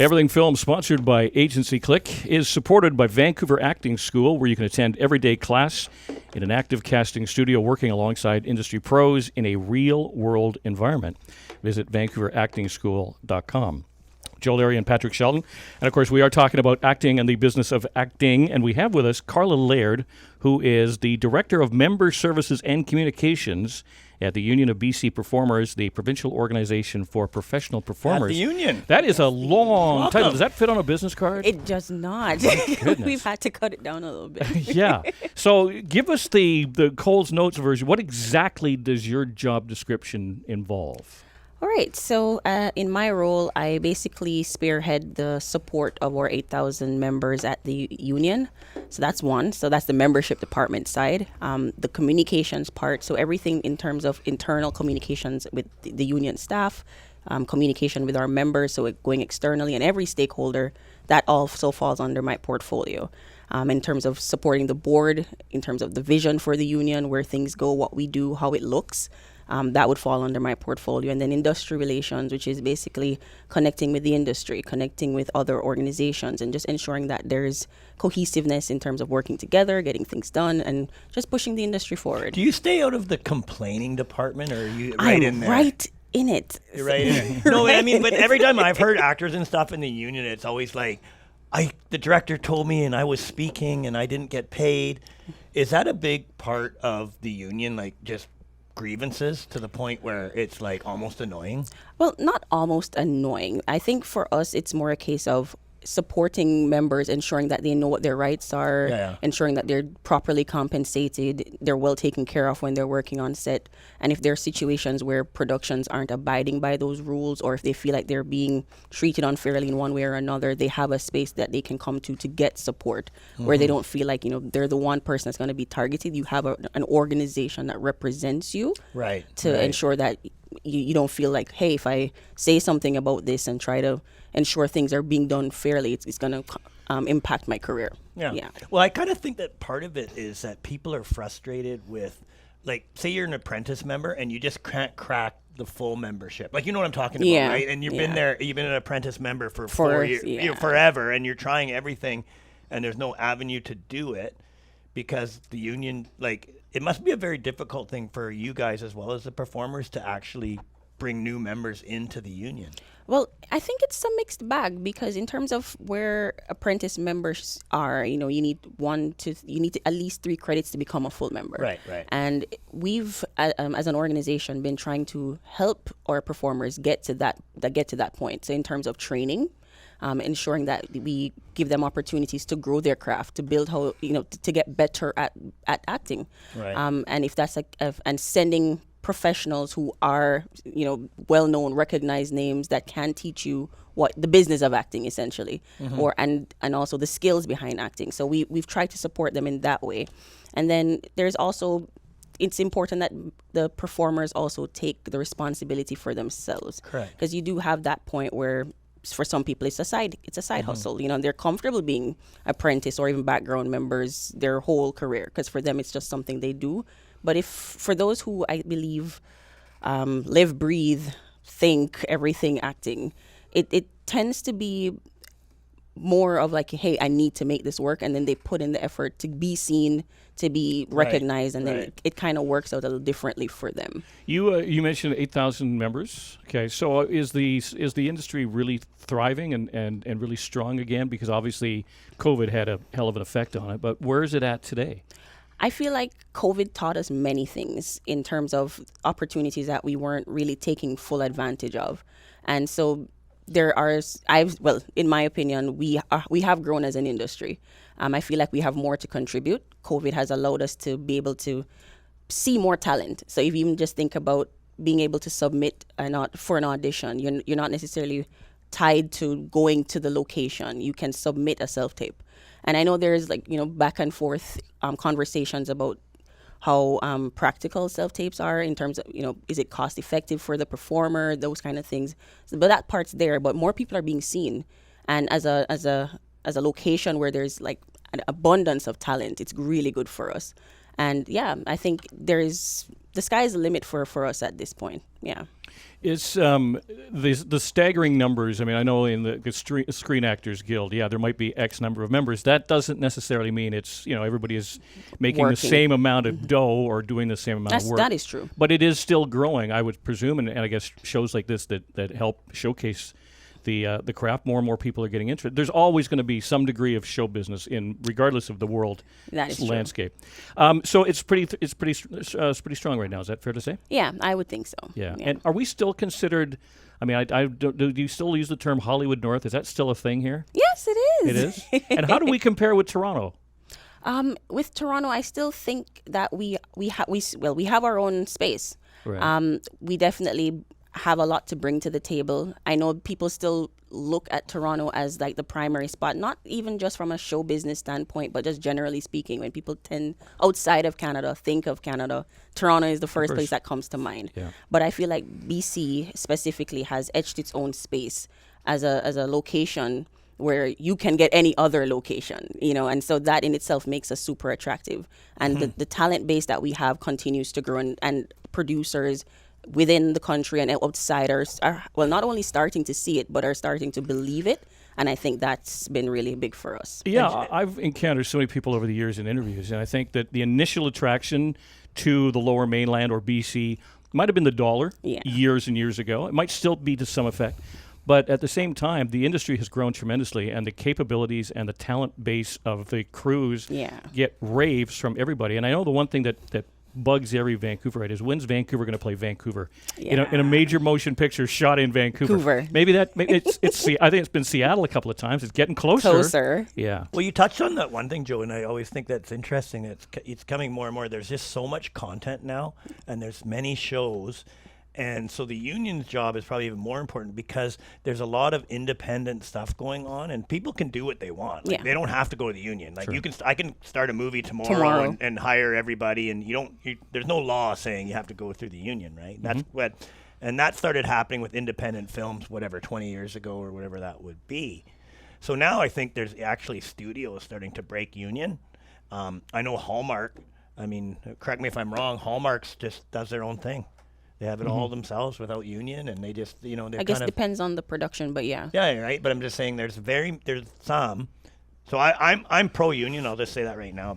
Everything Film, sponsored by Agency Click, is supported by Vancouver Acting School, where you can attend everyday class in an active casting studio working alongside industry pros in a real-world environment. Visit VancouverActingSchool.com. Joe Leary and Patrick Scheltgen. And, of course, we are talking about acting and the business of acting. And we have with us Karla Laird, who is the Director of Member Services and Communications at the Union of BC Performers, the provincial organization for professional performers. At the Union. That is a long title. Does that fit on a business card? It does not. We've had to cut it down a little bit. Yeah. So give us the Coles Notes version. What exactly does your job description involve? All right. So in my role, I basically spearhead the support of our 8,000 members at the union. So that's one. So that's the membership department side. The communications part. So everything in terms of internal communications with the union staff, communication with our members, so going externally, and every stakeholder, that also falls under my portfolio. In terms of supporting the board, in terms of the vision for the union, where things go, what we do, how it looks. That would fall under my portfolio. And then industry relations, which is basically connecting with the industry, connecting with other organizations, and just ensuring that there's cohesiveness in terms of working together, getting things done, and just pushing the industry forward. Do you stay out of the complaining department, or are you right in there? Right in it. You're right in it. No, I mean, but every time I've heard actors and stuff in the union, it's always like, the director told me and I was speaking and I didn't get paid. Is that a big part of the union, like just grievances to the point where it's like almost annoying? Well, not almost annoying. I think for us, it's more a case of supporting members, ensuring that they know what their rights are, ensuring that they're properly compensated, they're well taken care of when they're working on set. And if there are situations where productions aren't abiding by those rules, or if they feel like they're being treated unfairly in one way or another, they have a space that they can come to get support, where they don't feel like, they're the one person that's going to be targeted. You have an organization that represents you to ensure that you don't feel like, hey, if I say something about this and try to ensure things are being done fairly, it's going to impact my career. Yeah. Well, I kind of think that part of it is that people are frustrated with, like, say you're an apprentice member and you just can't crack the full membership. Like, you know what I'm talking about, right? And you've been an apprentice member for 4 years, forever, and you're trying everything, and there's no avenue to do it because the union, like, it must be a very difficult thing for you guys as well as the performers to actually bring new members into the union. Well, I think it's a mixed bag, because in terms of where apprentice members are, you need at least 3 credits to become a full member. Right. And we've, as an organization, been trying to help our performers get to that point. So in terms of training, ensuring that we give them opportunities to grow their craft, to build how, to get better at acting. Right. And if that's and sending professionals who are, well-known, recognized names that can teach you what the business of acting, essentially, and also the skills behind acting. So we've tried to support them in that way. And then there's also, it's important that the performers also take the responsibility for themselves. Correct. Because you do have that point where, for some people, it's a side hustle. They're comfortable being apprentice or even background members their whole career, because for them it's just something they do. But if for those who, I believe, live, breathe, think everything acting, it tends to be more of like, hey, I need to make this work, and then they put in the effort to be seen, to be recognized, and then it kind of works out a little differently for them. You mentioned 8,000 members. Okay, so is the industry really thriving and really strong again? Because obviously COVID had a hell of an effect on it, but where is it at today? I feel like COVID taught us many things in terms of opportunities that we weren't really taking full advantage of. And so in my opinion, we have grown as an industry. I feel like we have more to contribute. COVID has allowed us to be able to see more talent. So if you even just think about being able to submit for an audition, you're not necessarily tied to going to the location. You can submit a self-tape. And I know there's back and forth conversations about how practical self-tapes are in terms of, is it cost effective for the performer, those kind of things. But that part's there, but more people are being seen. And as a location where there's like an abundance of talent, it's really good for us. And I think the sky is the limit for us at this point. Yeah. It's the staggering numbers. I mean, I know in the Screen Actors Guild, there might be X number of members. That doesn't necessarily mean it's, everybody is making the same amount of dough or doing the same amount of work. That is true. But it is still growing, I would presume, and I guess shows like this that help showcase the craft. More and more people are getting into it. There's always going to be some degree of show business regardless of the world landscape. So it's pretty strong right now. Is that fair to say? Yeah, I would think so. Yeah. And are we still considered? I mean, do you still use the term Hollywood North? Is that still a thing here? Yes, it is. It is. And how do we compare with Toronto? With Toronto, I still think that we have our own space. Right. We definitely have a lot to bring to the table. I know people still look at Toronto as like the primary spot, not even just from a show business standpoint, but just generally speaking. When people tend outside of Canada, think of Canada, Toronto is the first place that comes to mind. Yeah. But I feel like BC specifically has etched its own space as a location where you can get any other location, and so that in itself makes us super attractive. And the talent base that we have continues to grow, and producers within the country and outsiders are not only starting to see it, but are starting to believe it. And I think that's been really big for us. Yeah, I've encountered so many people over the years in interviews, and I think that the initial attraction to the Lower Mainland or BC might have been the dollar years and years ago. It might still be to some effect. But at the same time, the industry has grown tremendously, and the capabilities and the talent base of the crews get raves from everybody. And I know the one thing that bugs every Vancouverite is, when's Vancouver going to play Vancouver in a major motion picture shot in Vancouver? Maybe I think it's been Seattle a couple of times. It's getting closer. Yeah. Well, you touched on that one thing, Joe, and I always think that's interesting. It's coming more and more. There's just so much content now, and there's many shows. And so the union's job is probably even more important because there's a lot of independent stuff going on, and people can do what they want. Like, they don't have to go to the union. Like, I can start a movie tomorrow. And hire everybody, and there's no law saying you have to go through the union, right? That's and that started happening with independent films, 20 years ago or whatever that would be. So now I think there's actually studios starting to break union. I know Hallmark. I mean, correct me if I'm wrong. Hallmark's just does their own thing. They have it all themselves without union, and they just, I guess depends on the production, but yeah. Yeah, right. But I'm just saying, there's some. So I'm pro union. I'll just say that right now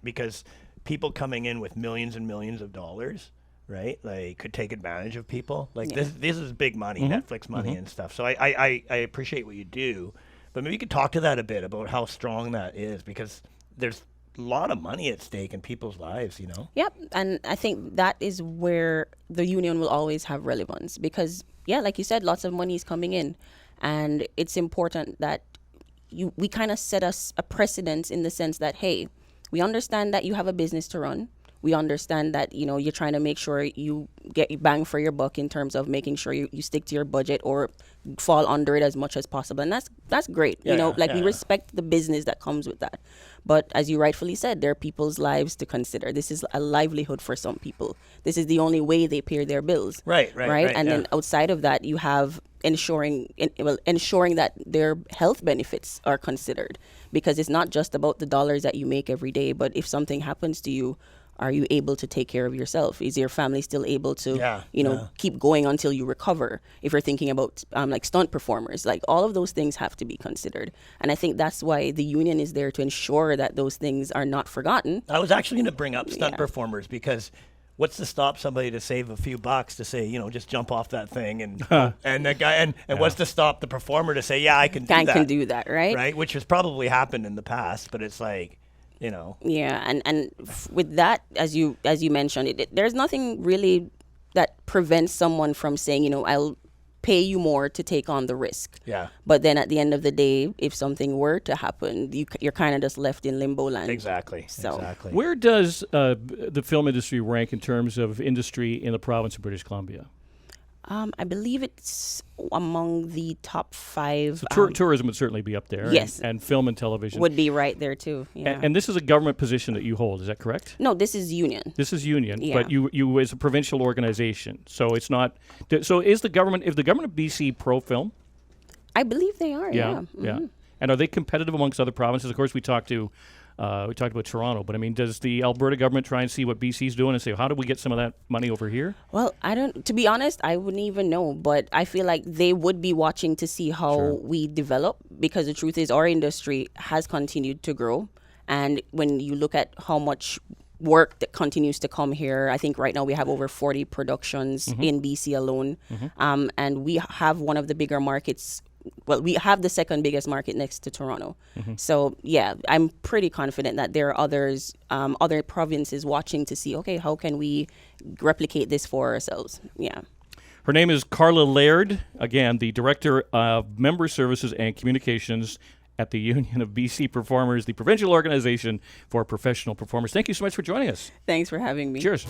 because people coming in with millions and millions of dollars, right? Like, could take advantage of people. Like this is big money, Netflix money and stuff. So I appreciate what you do, but maybe you could talk to that a bit about how strong that is, because there's a lot of money at stake in people's lives, Yep, and I think that is where the union will always have relevance because, like you said, lots of money is coming in, and it's important that we kind of set us a precedent in the sense that, hey, we understand that you have a business to run. We understand that, you're trying to make sure you get bang for your buck in terms of making sure you stick to your budget or fall under it as much as possible. And that's great. We respect the business that comes with that. But as you rightfully said, there are people's lives to consider. This is a livelihood for some people. This is the only way they pay their bills. Right. And then outside of that, you have ensuring that their health benefits are considered, because it's not just about the dollars that you make every day, but if something happens to you, are you able to take care of yourself? Is your family still able to, keep going until you recover? If you're thinking about like stunt performers, like all of those things have to be considered. And I think that's why the union is there, to ensure that those things are not forgotten. I was actually going to bring up stunt performers, because what's to stop somebody to save a few bucks to say, just jump off that thing and the guy and what's to stop the performer to say, I can do that. I can do that, right? Right, which has probably happened in the past, but it's like, Yeah, and with that, as you mentioned, there's nothing really that prevents someone from saying, I'll pay you more to take on the risk. Yeah. But then at the end of the day, if something were to happen, you're kind of just left in limbo land. Exactly. So exactly. Where does the film industry rank in terms of industry in the province of British Columbia? I believe it's among the top 5. So tourism would certainly be up there. Yes. And film and television. Would be right there too. Yeah. And this is a government position that you hold, is that correct? No, this is union. This is union, Yeah. but you as a provincial organization. So it's not. So is the government of BC pro film? I believe they are. Yeah. Yeah. And are they competitive amongst other provinces? Of course, we talked to We talked about Toronto, but I mean, does the Alberta government try and see what BC's doing and say, how do we get some of that money over here? Well, to be honest, I wouldn't even know, but I feel like they would be watching to see how we develop, because the truth is our industry has continued to grow. And when you look at how much work that continues to come here, I think right now we have over 40 productions in BC alone. And we have one of the bigger markets. Well, we have the second biggest market next to Toronto. So, yeah, I'm pretty confident that there are other provinces watching to see, okay, how can we replicate this for ourselves? Yeah. Her name is Karla Laird, again, the Director of Member Services and Communications at the Union of BC Performers, the provincial organization for professional performers. Thank you so much for joining us. Thanks for having me. Cheers.